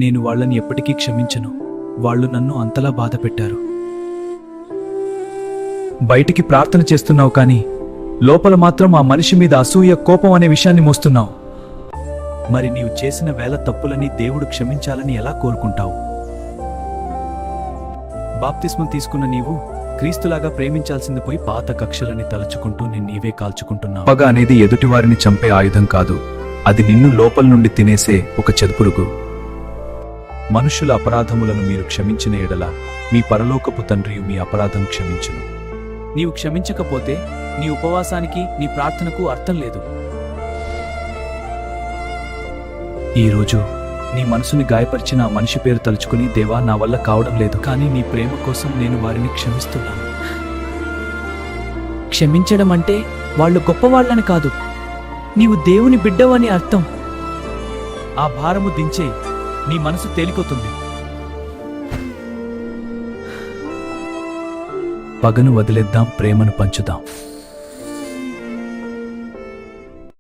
నేను వాళ్ళని ఎప్పటికీ క్షమించను. వాళ్ళు నన్ను అంతలా బాధపెట్టారు. బయటికి ప్రార్థన చేస్తున్నావు కానీ లోపల మాత్రం ఆ మనిషి మీద అసూయ, కోపం అనే విషయాన్ని మోస్తున్నావు. మరి నీవు చేసిన వేల తప్పులని దేవుడు క్షమించాలని ఎలా కోరుకుంటావు? బాప్తిస్మం తీసుకున్న నీవు క్రీస్తులాగా ప్రేమించాల్సింది పోయి పాత కక్షలని తలుచుకుంటూ నీవే కాల్చుకుంటున్నావు. పగ అనేది ఎదుటివారిని చంపే ఆయుధం కాదు, అది నిన్ను లోపల నుండి తినేసే ఒక చెదుపురుగు. మనుషుల అపరాధములను మీరు క్షమించిన ఎడల మీ పరలోకపు తండ్రియు మీ అపరాధం క్షమించును. నీవు క్షమించకపోతే నీ ఉపవాసానికి, నీ ప్రార్థనకు అర్థం లేదు. ఈరోజు నీ మనసుని గాయపరిచిన ఆ మనిషి పేరు తలుచుకుని, దేవా నా వల్ల కావడం లేదు, కానీ నీ ప్రేమ కోసం నేను వారిని క్షమిస్తున్నాను. క్షమించడం అంటే వాళ్ళు గొప్పవాళ్ళని కాదు, నీవు దేవుని బిడ్డవని అర్థం. ఆ భారము దించే, నీ మనసు తేలికొతుంది. పగను వదిలేద్దాం, ప్రేమను పంచుదాం.